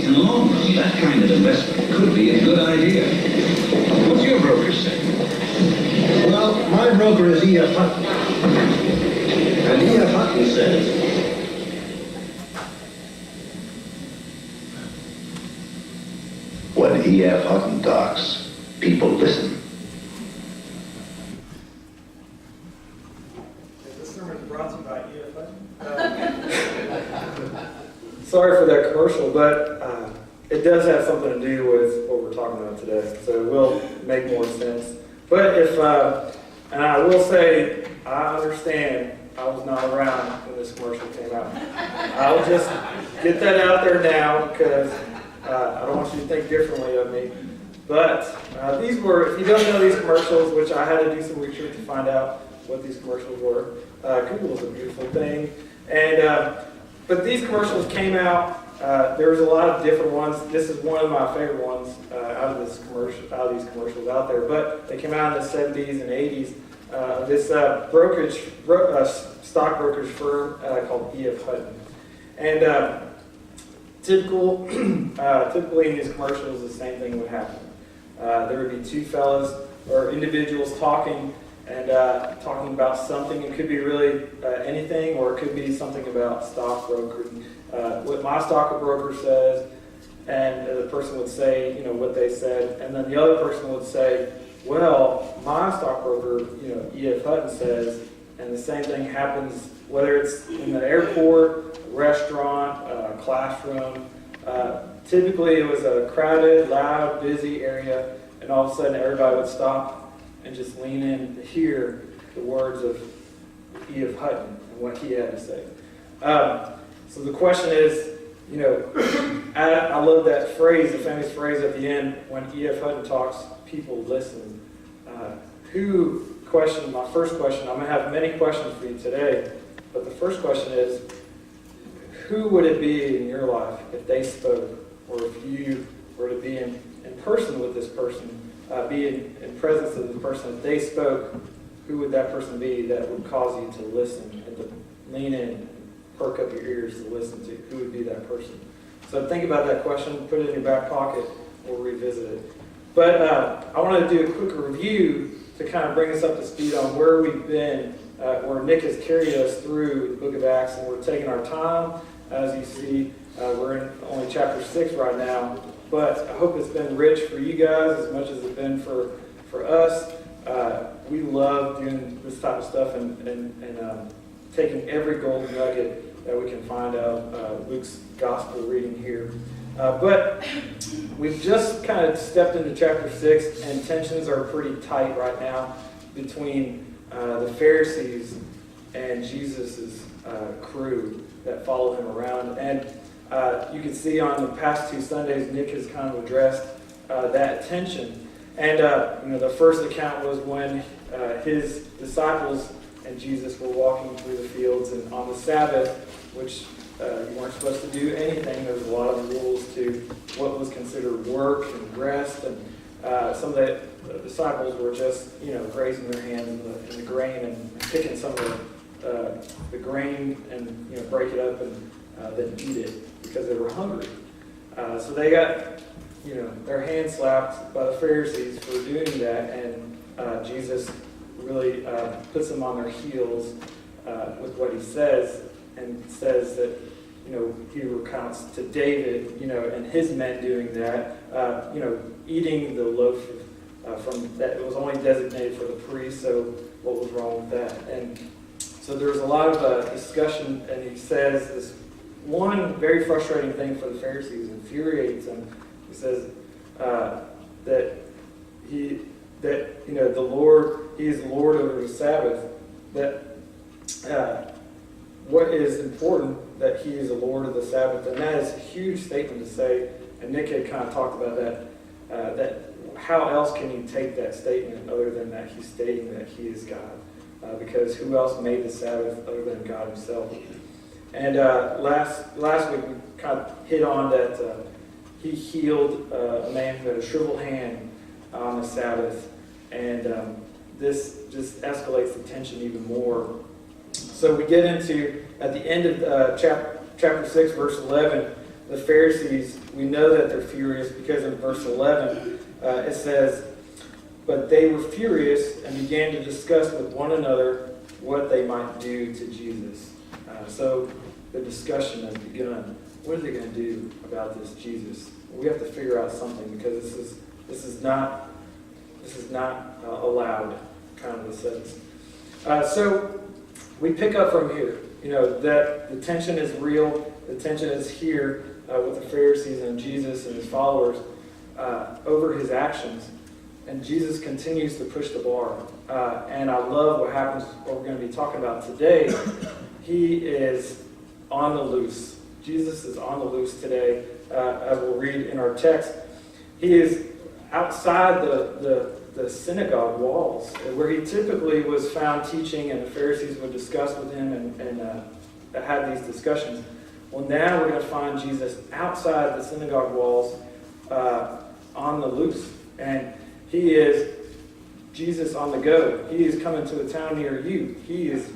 In the long run, that kind of investment could be a good idea. What's your broker say? Well, my broker is E.F. Hutton. And E.F. Hutton says, when E.F. Hutton talks, people listen. This sermon is brought to you by E.F. Hutton. Sorry for that commercial, but it does have something to do with what we're talking about today, so it will make more sense. But and I will say, I understand I was not around when this commercial came out. I'll just get that out there now, because I don't want you to think differently of me. But these were, if you don't know these commercials, which I had to do some research to find out what these commercials were. Google is a beautiful thing. And but these commercials came out. There was a lot of different ones. This is one of my favorite ones out of these commercials out there. But they came out in the 70s and 80s. This stock brokerage firm called E.F. Hutton. And typically in these commercials, the same thing would happen. There would be two fellas or individuals talking talking about something. It could be really anything, or it could be something about stockbrokering. What my stockbroker says, and the person would say, what they said, and then the other person would say, well, my stockbroker, E.F. Hutton says, and the same thing happens whether it's in the airport, a restaurant, a classroom. Typically, it was a crowded, loud, busy area, and all of a sudden, everybody would stop and just lean in to hear the words of E.F. Hutton and what he had to say. So the question is, I love that phrase, the famous phrase at the end, when E.F. Hutton talks, people listen. My first question, I'm going to have many questions for you today, but the first question is, who would it be in your life if they spoke, or if you were to be in person with this person, be in presence of the person that they spoke? Who would that person be that would cause you to listen and to lean in, perk up your ears to listen to? Who would be that person? So think about that question, put it in your back pocket, we'll revisit it. But I want to do a quick review to kind of bring us up to speed on where we've been, where Nick has carried us through the book of Acts, and we're taking our time. As you see, we're in only chapter 6 right now, but I hope it's been rich for you guys as much as it's been for us. We love doing this type of stuff and taking every golden nugget that we can find out Luke's gospel reading here. But we've just kind of stepped into chapter 6, and tensions are pretty tight right now between the Pharisees and Jesus' crew that follow him around. And you can see on the past 2 Sundays, Nick has kind of addressed that tension. And the first account was when his disciples and Jesus were walking through the fields, and on the Sabbath, which you weren't supposed to do anything. There was a lot of rules to what was considered work and rest, and some of the disciples were just, grazing their hands in the grain and picking some of the grain and break it up and then eat it because they were hungry. So they got their hands slapped by the Pharisees for doing that, and Jesus really puts them on their heels with what he says, and says that he recounts to David and his men doing that, eating the loaf from that. It was only designated for the priest, so what was wrong with that? And so there was a lot of discussion, and he says this one very frustrating thing for the Pharisees, infuriates them. He says that the Lord, he is Lord over the Sabbath. That what is important, that he is the Lord of the Sabbath, and that is a huge statement to say. And Nick had kind of talked about that. That how else can you take that statement other than that he's stating that he is God? Because who else made the Sabbath other than God himself? And last week we kind of hit on that he healed a man who had a shriveled hand on the Sabbath, and this just escalates the tension even more. So we get into, at the end of chapter 6, verse 11, the Pharisees, we know that they're furious because in verse 11 it says, "But they were furious and began to discuss with one another what they might do to Jesus." So the discussion has begun. What are they going to do about this Jesus? We have to figure out something, because this is not allowed, kind of a sense. So we pick up from here. That the tension is real. The tension is here with the Pharisees and Jesus and his followers over his actions. And Jesus continues to push the bar. And I love what happens, what we're going to be talking about today. He is on the loose. Jesus is on the loose today, as we'll read in our text. He is outside the synagogue walls, where he typically was found teaching, and the Pharisees would discuss with him and had these discussions. Well, now we're going to find Jesus outside the synagogue walls, on the loose. And he is Jesus on the go. He is coming to a town near you. He's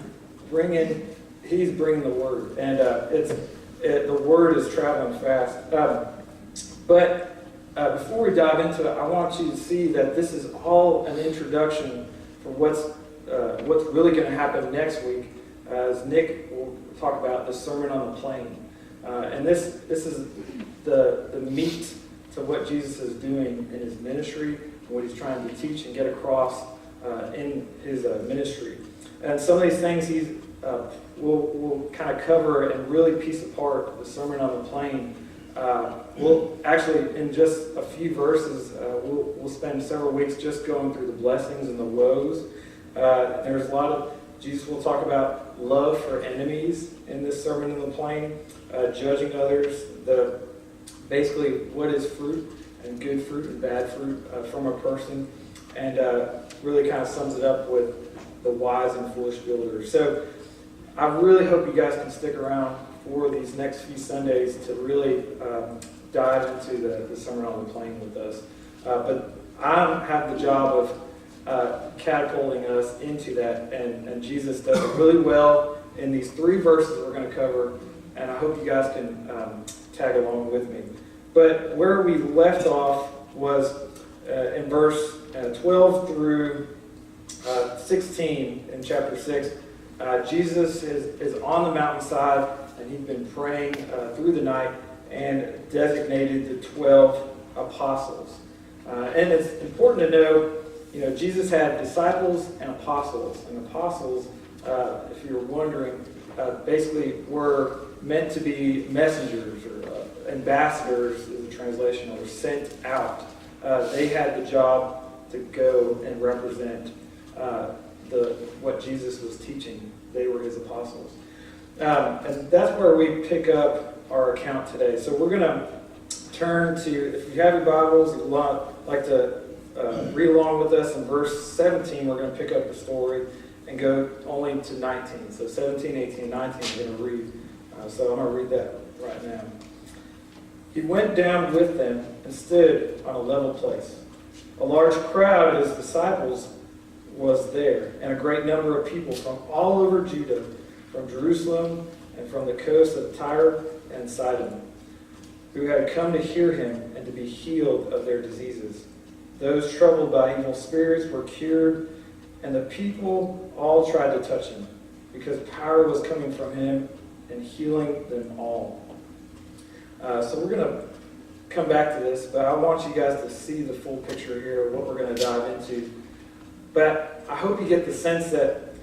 bringing the word. And the word is traveling fast. But before we dive into it, I want you to see that this is all an introduction for what's really going to happen next week, as Nick will talk about the Sermon on the Plain. And this is the meat to what Jesus is doing in his ministry, and what he's trying to teach and get across in his ministry. And some of these things we'll kind of cover and really piece apart the Sermon on the Plain. We'll actually, in just a few verses, we'll spend several weeks just going through the blessings and the woes. There's a lot of, Jesus will talk about love for enemies in this Sermon on the Plain, judging others, basically what is fruit and good fruit and bad fruit from a person, and really kind of sums it up with the wise and foolish builders. So I really hope you guys can stick around for these next few Sundays to really dive into the Sermon on the Plain with us. But I have the job of catapulting us into that, and Jesus does it really well in these 3 verses we're going to cover, and I hope you guys can tag along with me. But where we left off was in verse 12 through 16 in chapter 6. Jesus is on the mountainside, and he's been praying through the night and designated the 12 apostles. And it's important to know, Jesus had disciples and apostles. And apostles, if you're wondering, basically were meant to be messengers or ambassadors, is the translation, or sent out. They had the job to go and represent what Jesus was teaching. They were his apostles. And that's where we pick up our account today. So we're going to turn to, if you have your Bibles, you'd like to read along with us in verse 17, we're going to pick up the story and go only to 19. So 17, 18, 19 we're going to read. So I'm going to read that right now. He went down with them and stood on a level place. A large crowd of his disciples was there, and a great number of people from all over Judah, from Jerusalem and from the coast of Tyre and Sidon, who had come to hear him and to be healed of their diseases. Those troubled by evil spirits were cured, and the people all tried to touch him, because power was coming from him and healing them all. So we're going to come back to this, but I want you guys to see the full picture here of what we're going to dive into. But I hope you get the sense that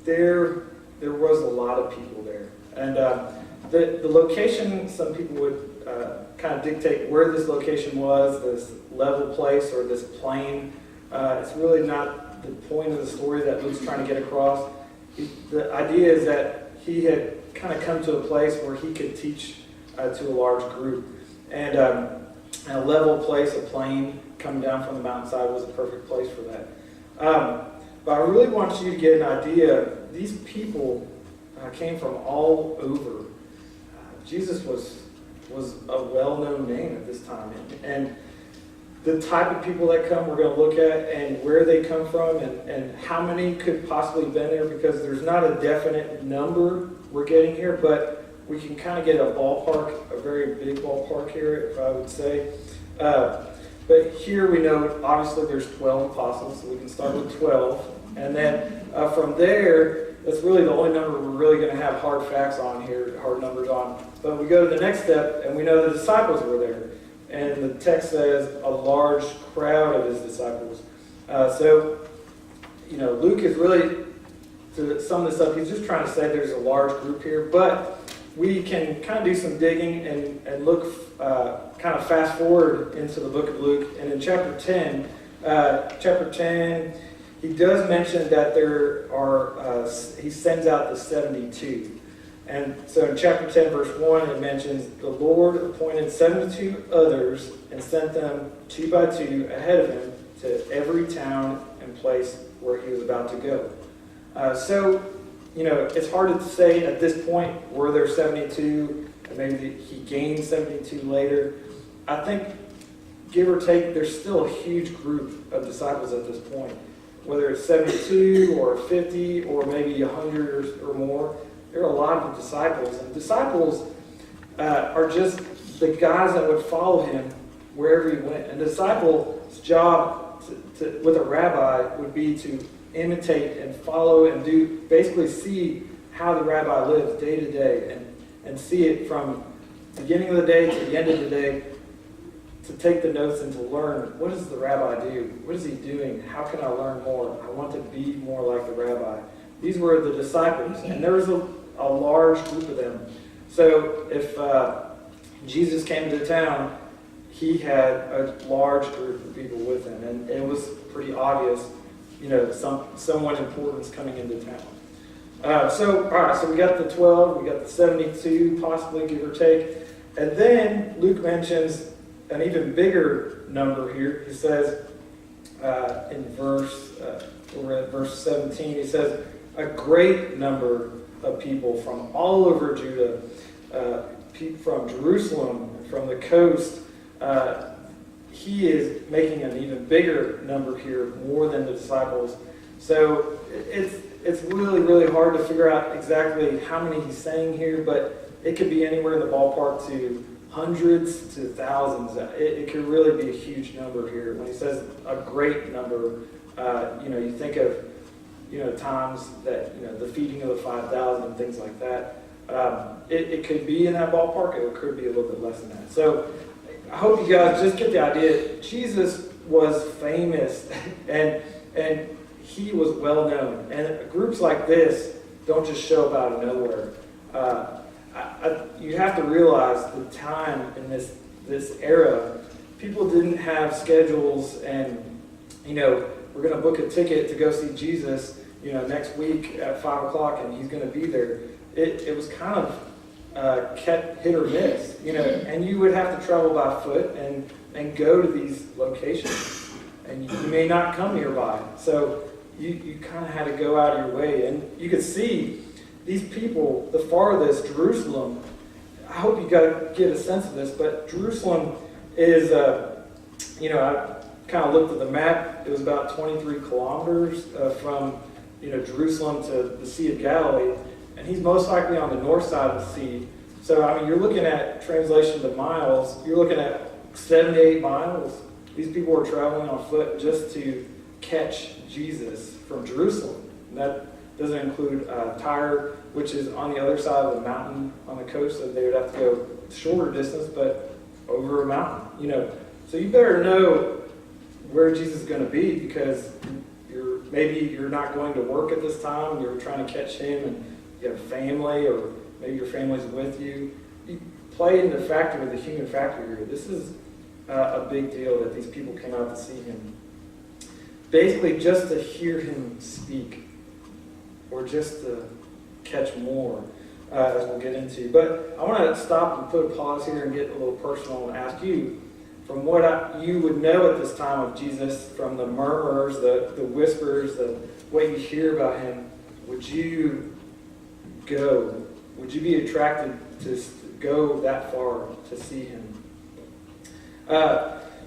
there was a lot of people there. And the location, some people would kind of dictate where this location was, this level place or this plain. It's really not the point of the story that Luke's trying to get across. The idea is that he had kind of come to a place where he could teach to a large group. And a level place, a plain coming down from the mountainside was a perfect place for that. But I really want you to get an idea. These people came from all over. Jesus was a well-known name at this time. And the type of people that come, we're going to look at, and where they come from, and how many could possibly have been there, because there's not a definite number we're getting here, but we can kind of get a ballpark, a very big ballpark here, if I would say. But here we know, obviously, there's 12 apostles, so we can start with 12. And then from there, that's really the only number we're really going to have hard facts on here, hard numbers on. But we go to the next step, and we know the disciples were there. And the text says a large crowd of his disciples. So, Luke is really, to sum this up, he's just trying to say there's a large group here. But we can kind of do some digging and look, kind of fast forward into the book of Luke. And in chapter 10, he does mention that there are, he sends out the 72. And so in chapter 10, verse 1, it mentions, the Lord appointed 72 others and sent them 2 by 2 ahead of him to every town and place where he was about to go. It's hard to say at this point, were there 72, and maybe he gained 72 later. I think, give or take, there's still a huge group of disciples at this point. Whether it's 72 or 50 or maybe 100 or more, there are a lot of disciples. And disciples are just the guys that would follow him wherever he went. And the disciple's job with a rabbi would be to imitate and follow and basically see how the rabbi lives day to day and see it from the beginning of the day to the end of the day, to take the notes and to learn, what does the rabbi do? What is he doing? How can I learn more? I want to be more like the rabbi. These were the disciples, and there was a large group of them. So if Jesus came to town, he had a large group of people with him, and it was pretty obvious, someone important's coming into town. So we got the 12, we got the 72, possibly, give or take. And then Luke mentions an even bigger number here. He says in we're at verse 17, he says, a great number of people from all over Judah, people from Jerusalem, from the coast. He is making an even bigger number here, more than the disciples. So it's really, really hard to figure out exactly how many he's saying here, but it could be anywhere in the ballpark to hundreds to thousands. It could really be a huge number here. When he says a great number, you think of, times that, the feeding of the 5,000 and things like that. It could be in that ballpark. It could be a little bit less than that. So I hope you guys just get the idea. Jesus was famous and he was well known. And groups like this don't just show up out of nowhere. You have to realize the time in this era, people didn't have schedules and, we're going to book a ticket to go see Jesus, next week at 5 o'clock and he's going to be there. It was kind of kept hit or miss, and you would have to travel by foot and go to these locations. And you may not come nearby. So you kind of had to go out of your way. And you could see these people, the farthest, Jerusalem. I hope you get a sense of this, but Jerusalem is, I kind of looked at the map. It was about 23 kilometers from, Jerusalem to the Sea of Galilee. And he's most likely on the north side of the sea. So, you're looking at, translation to miles, you're looking at 7 to 8 miles. These people were traveling on foot just to catch Jesus from Jerusalem. And that doesn't include Tyre, which is on the other side of the mountain on the coast, so they would have to go shorter distance, but over a mountain, So you better know where Jesus is going to be, because maybe you're not going to work at this time, and you're trying to catch him, and you have family, or maybe your family's with you. You play in the factor of the human factor here. This is a big deal that these people came out to see him. Basically, just to hear him speak, or just to catch more, as we'll get into. But I want to stop and put a pause here and get a little personal and ask you, from what you would know at this time of Jesus, from the murmurs, the whispers, what you hear about him, would you go? Would you be attracted to go that far to see him?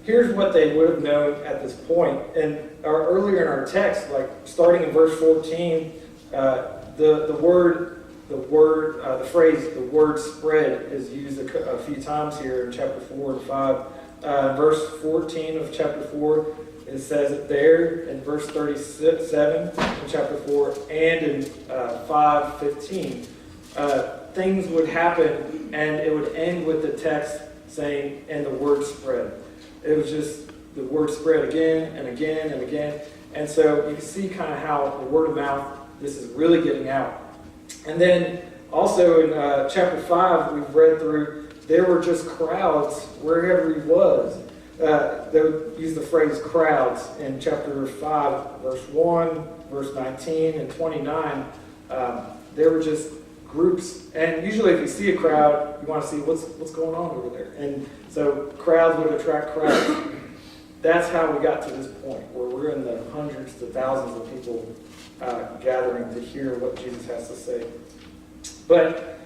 Here's what they would have known at this point. And earlier in our text, like starting in verse 14, the word the phrase, the word spread, is used a few times here in chapter 4 and 5. Verse 14 of chapter 4, it says it there. In verse 37 in chapter 4, and in 5:15, things would happen, and it would end with the text saying, and the word spread. It was just the word spread again and again and again. And so you can see kind of how the word of mouth, this is really getting out. And then also in chapter 5, we've read through, there were just crowds wherever he was. They would use the phrase crowds in chapter 5, verse 1, verse 19, and 29. There were just groups. And usually if you see a crowd, you want to see what's going on over there. And so crowds would attract crowds. That's how we got to this point, where we're in the hundreds to thousands of people gathering to hear what Jesus has to say. But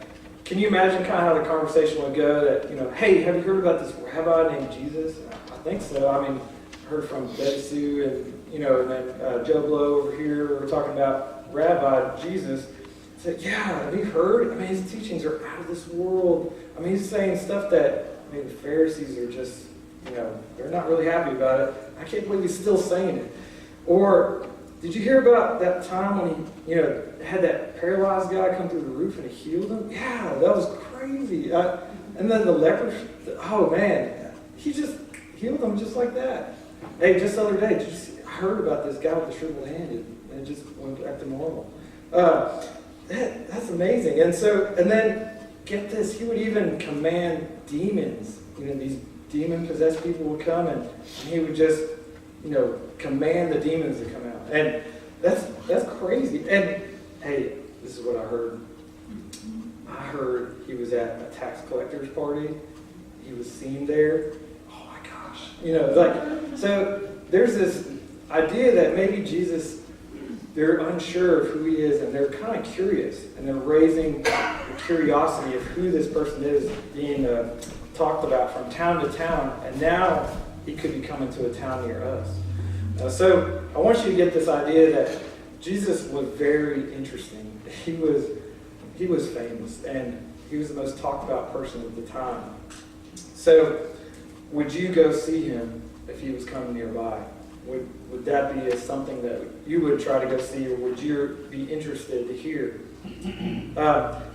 can you imagine kind of how the conversation would go that, hey, have you heard about this rabbi named Jesus? I think so. I mean, I heard from Betty Sue and, and then Joe Blow over here. We're talking about Rabbi Jesus. I said, yeah, have you heard? I mean, his teachings are out of this world. I mean, he's saying stuff that, the Pharisees are just, they're not really happy about it. I can't believe he's still saying it. Or, did you hear about that time when he, had that paralyzed guy come through the roof and he healed him? Yeah, that was crazy. And then the lepers, oh man, he just healed them just like that. Hey, just the other day, I heard about this guy with the shriveled hand and it just went back to normal. That's amazing. And then, get this, he would even command demons. These demon-possessed people would come and he would just, command the demons to come out. And that's crazy. And hey, this is what I heard. I heard he was at a tax collector's party. He was seen there. Oh my gosh. So there's this idea that maybe Jesus, they're unsure of who he is, and they're kind of curious, and they're raising the curiosity of who this person is being talked about from town to town, and now he could be coming to a town near us. So I want you to get this idea that Jesus was very interesting. He was famous, and he was the most talked about person at the time. So would you go see him if he was coming nearby? Would that be something that you would try to go see, or would you be interested to hear?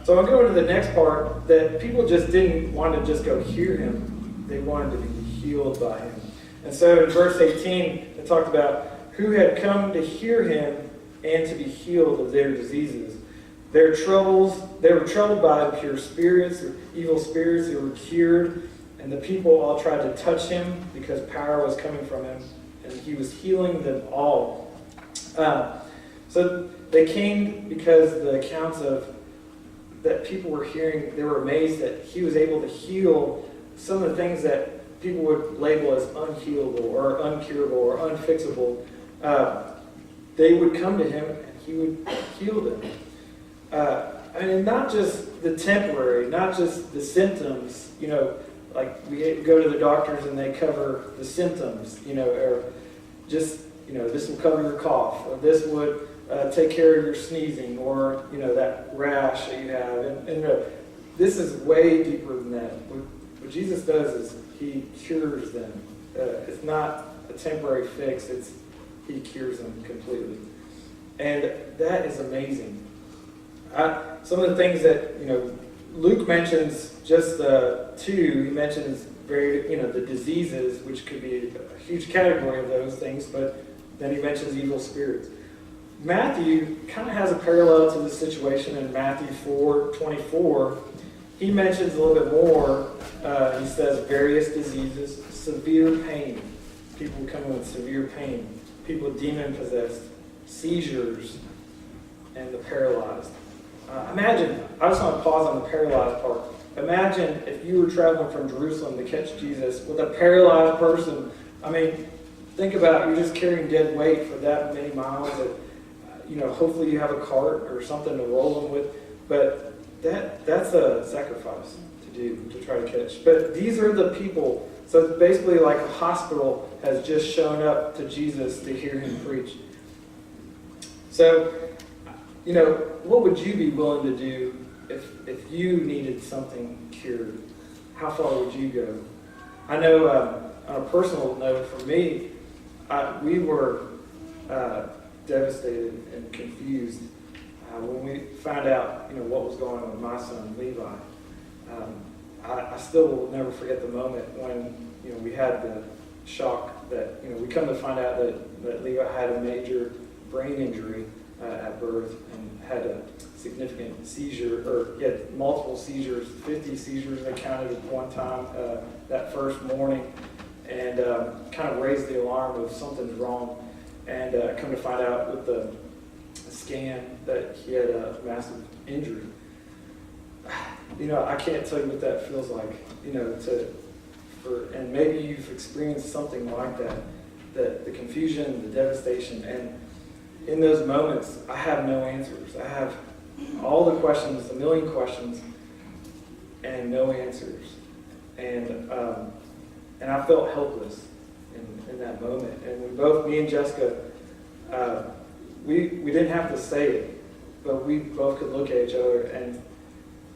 So I'll go into the next part, that people just didn't want to just go hear him. They wanted to be healed by him. And so in verse 18, it talked about who had come to hear him and to be healed of their diseases. They were troubled by impure spirits, or evil spirits. They were cured, and the people all tried to touch him because power was coming from him, and he was healing them all. So they came because the accounts of that people were hearing, they were amazed that he was able to heal some of the things that people would label as unhealable or uncurable or unfixable. They would come to him and he would heal them. And not just the temporary, not just the symptoms, like we go to the doctors and they cover the symptoms, or just, this will cover your cough, or this would take care of your sneezing, or, that rash that you have. And this is way deeper than that. What Jesus does is he cures them. It's not a temporary fix, he cures them completely. And that is amazing. Some of the things that, Luke mentions just two. He mentions the diseases, which could be a huge category of those things, but then he mentions evil spirits. Matthew kind of has a parallel to the situation in Matthew 4:24. He mentions a little bit more. He says various diseases, severe pain. People coming with severe pain. People demon-possessed, seizures, and the paralyzed. Imagine, I just want to pause on the paralyzed part. Imagine if you were traveling from Jerusalem to catch Jesus with a paralyzed person. I mean, think about it. You're just carrying dead weight for that many miles. Hopefully you have a cart or something to roll them with. But that's a sacrifice to do, to try to catch. But these are the people. So it's basically like a hospital has just shown up to Jesus to hear him preach. So, what would you be willing to do if you needed something cured, how far would you go? I know on a personal note for me, we were devastated and confused when we found out, what was going on with my son, Levi. I still will never forget the moment when, we had the shock that, we come to find out that Levi had a major brain injury at birth and had a significant seizure, or he had multiple seizures, 50 seizures they counted at one time that first morning, and kind of raised the alarm of something's wrong. And come to find out with the scan that he had a massive injury. I can't tell you what that feels like, and maybe you've experienced something like that, the confusion, the devastation, and in those moments, I have no answers. I have all the questions, a million questions, and no answers. And I felt helpless in that moment. And me and Jessica, we didn't have to say it, but we both could look at each other, and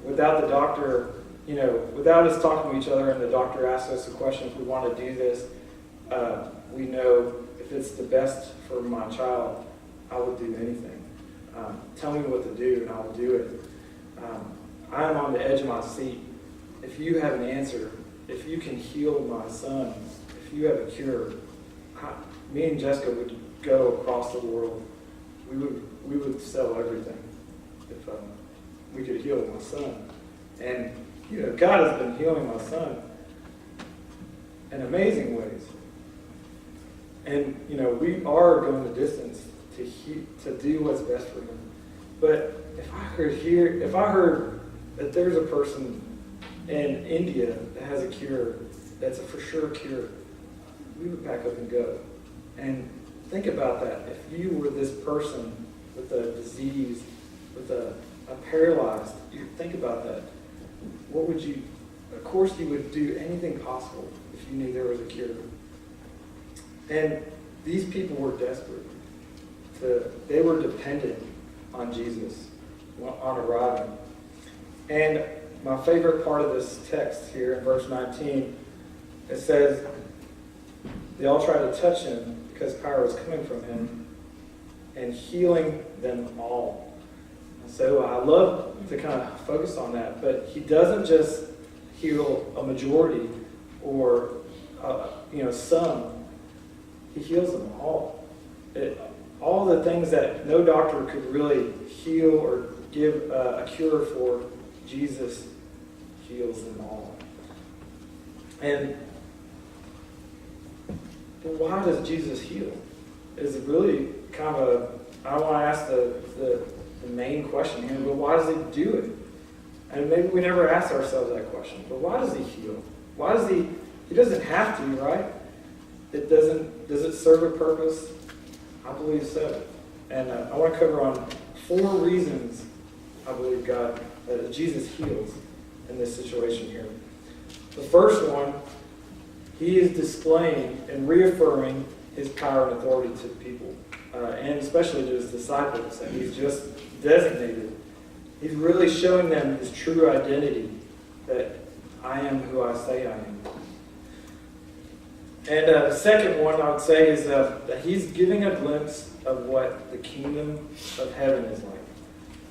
without the doctor, without us talking to each other, and the doctor asked us a question if we want to do this, we know if it's the best for my child, I would do anything. Tell me what to do, and I will do it. I'm on the edge of my seat. If you have an answer, if you can heal my son, if you have a cure, me and Jessica would go across the world. We would sell everything if we could heal my son. And God has been healing my son in amazing ways. And we are going the distance to do what's best for him. But if I heard that there's a person in India that has a cure, that's a for sure cure, we would pack up and go. And think about that. If you were this person with a disease, with a paralyzed, you think about that. What would you? Of course, you would do anything possible if you knew there was a cure. And these people were desperate. They were dependent on Jesus on arriving. And my favorite part of this text here in verse 19, it says, they all tried to touch him because power was coming from him and healing them all. And so I love to kind of focus on that, but he doesn't just heal a majority or some. He heals them all. All the things that no doctor could really heal or give a cure for, Jesus heals them all. And why does Jesus heal? Is it really kind of I want to ask the main question here, but why does he do it? And maybe we never ask ourselves that question, but why does he heal? Why does he doesn't have to, right? Does it serve a purpose? I believe so. And I want to cover on 4 reasons I believe that Jesus heals in this situation here. The first one, he is displaying and reaffirming his power and authority to the people, and especially to his disciples that he's just designated. He's really showing them his true identity, that I am who I say I am. And the second one I would say is that he's giving a glimpse of what the kingdom of heaven is like.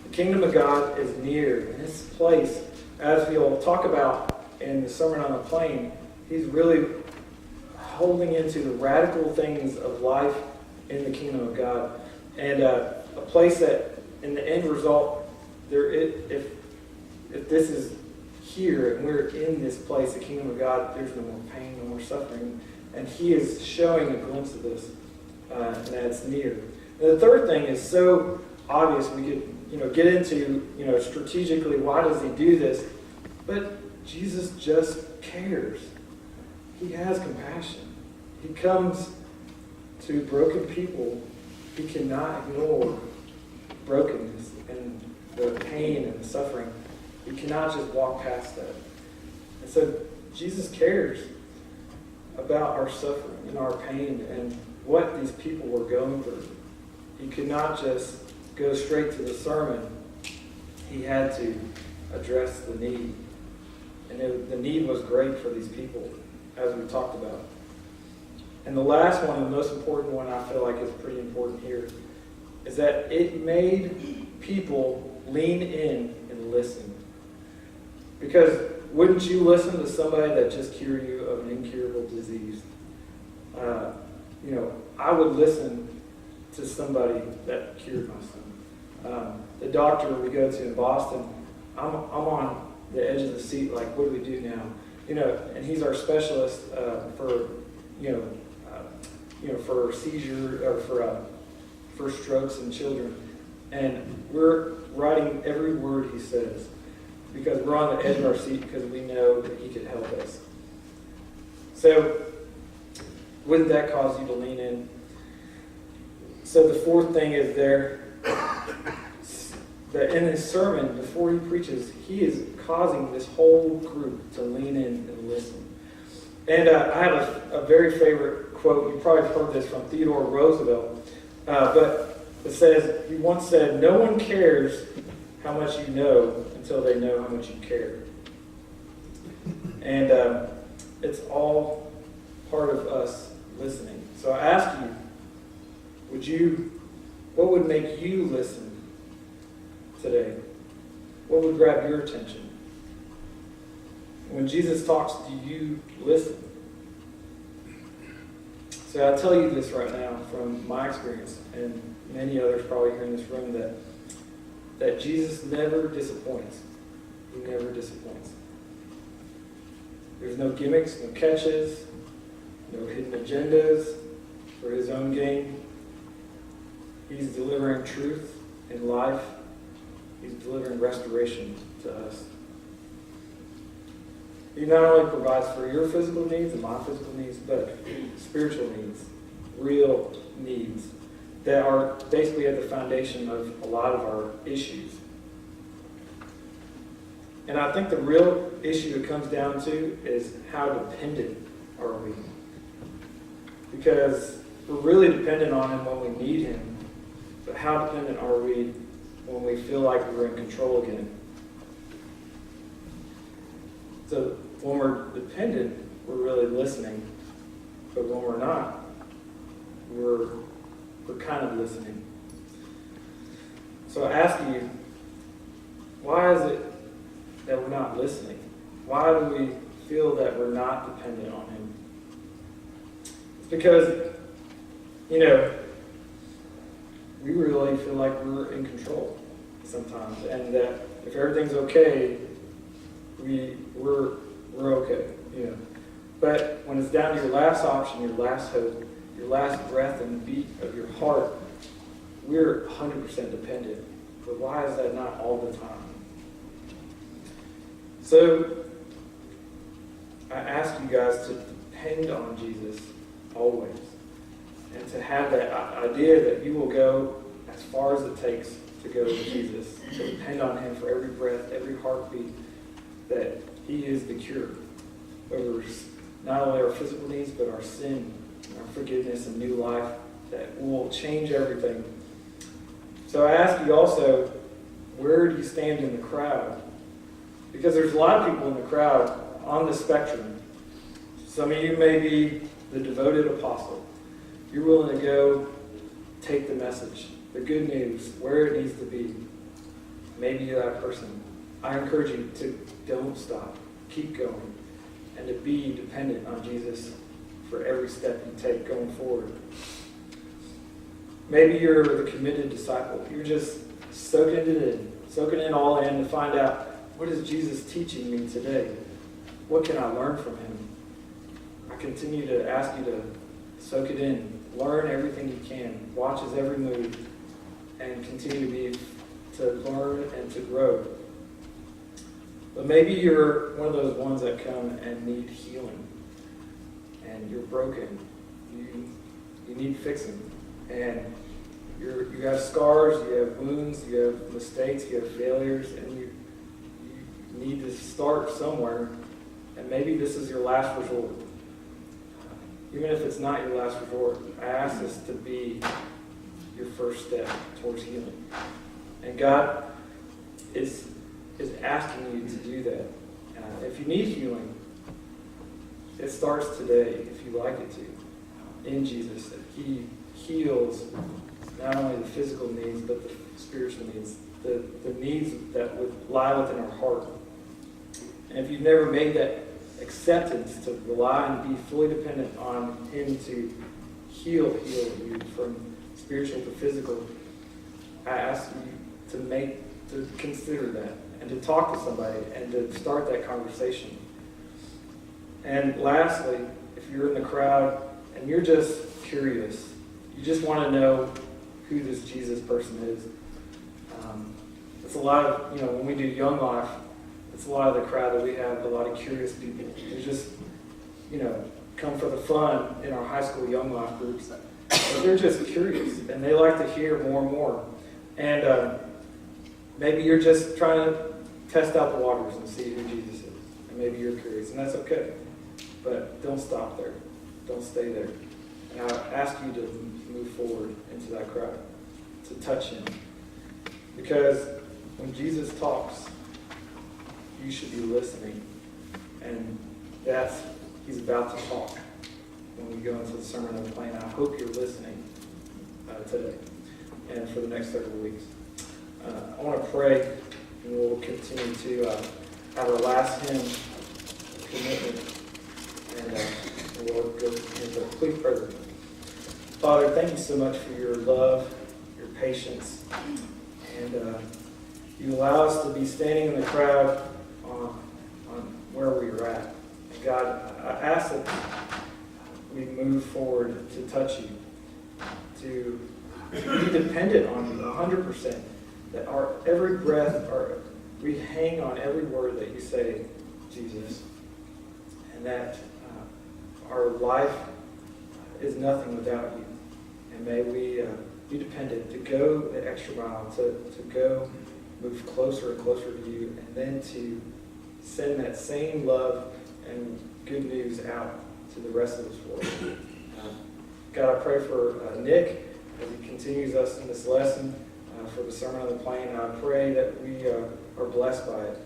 The kingdom of God is near. In this place, as we'll talk about in the Sermon on the Plain, he's really holding into the radical things of life in the kingdom of God. And a place that, in the end result, if this is here and we're in this place, the kingdom of God, there's no more pain, no more suffering. And he is showing a glimpse of this, and that it's near. And the third thing is so obvious. We could, get into, strategically, why does he do this? But Jesus just cares. He has compassion. He comes to broken people. He cannot ignore brokenness and the pain and the suffering. He cannot just walk past that. And so Jesus cares about our suffering and our pain and what these people were going through. He could not just go straight to the sermon. He had to address the need. And the need was great for these people, as we talked about. And the last one, the most important one I feel like is pretty important here, is that it made people lean in and listen. Because wouldn't you listen to somebody that just cured you of an incurable disease? I would listen to somebody that cured my son. The doctor we go to in Boston, I'm on the edge of the seat, like, what do we do now? And he's our specialist for seizure or for strokes in children, and we're writing every word he says because we're on the edge of our seat because we know that he could help us. So, wouldn't that cause you to lean in? So the fourth thing is there, that in his sermon, before he preaches, he is causing this whole group to lean in and listen. And I have a very favorite quote. You probably heard this from Theodore Roosevelt, but it says, he once said, "No one cares how much you know until they know how much you care." And it's all part of us listening. So I ask you, what would make you listen today? What would grab your attention? When Jesus talks, do you listen? So I'll tell you this right now from my experience, and many others probably here in this room, that Jesus never disappoints. He never disappoints. There's no gimmicks, no catches, no hidden agendas for his own gain. He's delivering truth in life. He's delivering restoration to us. He not only provides for your physical needs and my physical needs, but spiritual needs, real needs that are basically at the foundation of a lot of our issues. And I think the real issue it comes down to is how dependent are we? Because we're really dependent on him when we need him, but how dependent are we when we feel like we're in control again? So when we're dependent, we're really listening, but when we're not, we're kind of listening. So I ask you, why is it that we're not listening? Why do we feel that we're not dependent on him? It's because, we really feel like we're in control sometimes, and that if everything's okay, we're okay, But when it's down to your last option, your last hope, your last breath and beat of your heart, we're 100% dependent. But why is that not all the time? So I ask you guys to depend on Jesus always, and to have that idea that you will go as far as it takes to go with Jesus, to depend on him for every breath, every heartbeat, that he is the cure over not only our physical needs, but our sin, our forgiveness, and new life that will change everything. So I ask you also, where do you stand in the crowd? Because there's a lot of people in the crowd on the spectrum. Some of you may be the devoted apostle. You're willing to go take the message, the good news, where it needs to be. Maybe you're that person. I encourage you to don't stop. Keep going. And to be dependent on Jesus for every step you take going forward. Maybe you're the committed disciple. You're just soaking it all in to find out, what is Jesus teaching me today? What can I learn from him? I continue to ask you to soak it in. Learn everything you can. Watch his every move. And continue to learn and to grow. But maybe you're one of those ones that come and need healing. And you're broken. You need fixing. And you have scars, you have wounds, you have mistakes, you have failures, and you need to start somewhere. And maybe this is your last resort. Even if it's not your last resort, I ask this to be your first step towards healing. And God is is asking you to do that. If you need healing, it starts today, if you like it to, in Jesus, that He heals not only the physical needs, but the spiritual needs, the needs that would lie within our heart. And if you've never made that acceptance to rely and be fully dependent on Him to heal you from spiritual to physical, I ask you to consider that and to talk to somebody and to start that conversation. And lastly, if you're in the crowd and you're just curious, you just want to know who this Jesus person is. It's a lot of, when we do Young Life, it's a lot of the crowd that we have, a lot of curious people who just, come for the fun in our high school Young Life groups. But they're just curious, and they like to hear more and more. And maybe you're just trying to test out the waters and see who Jesus is. And maybe you're curious, and that's okay. But don't stop there. Don't stay there. And I ask you to move forward into that crowd, to touch Him. Because when Jesus talks, you should be listening. And He's about to talk when we go into the Sermon on the Plain. I hope you're listening today and for the next several weeks. I want to pray, and we'll continue to have our last hymn, Commitment, and we'll go into a quick prayer. Father, thank you so much for your love, your patience, and you allow us to be standing in the crowd on where we are at. And God, I ask that we move forward to touch you, to be dependent on you 100%, that our every breath, we hang on every word that you say, Jesus, and that our life is nothing without you. And may we be dependent to go the extra mile, to go move closer and closer to you, and then to send that same love and good news out to the rest of this world. God, I pray for Nick as he continues us in this lesson for the Sermon on the Plain. I pray that we are blessed by it,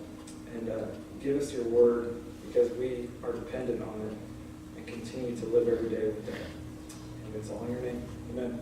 and give us your word, because we are dependent on it, and continue to live every day with it. And it's all in your name. Amen.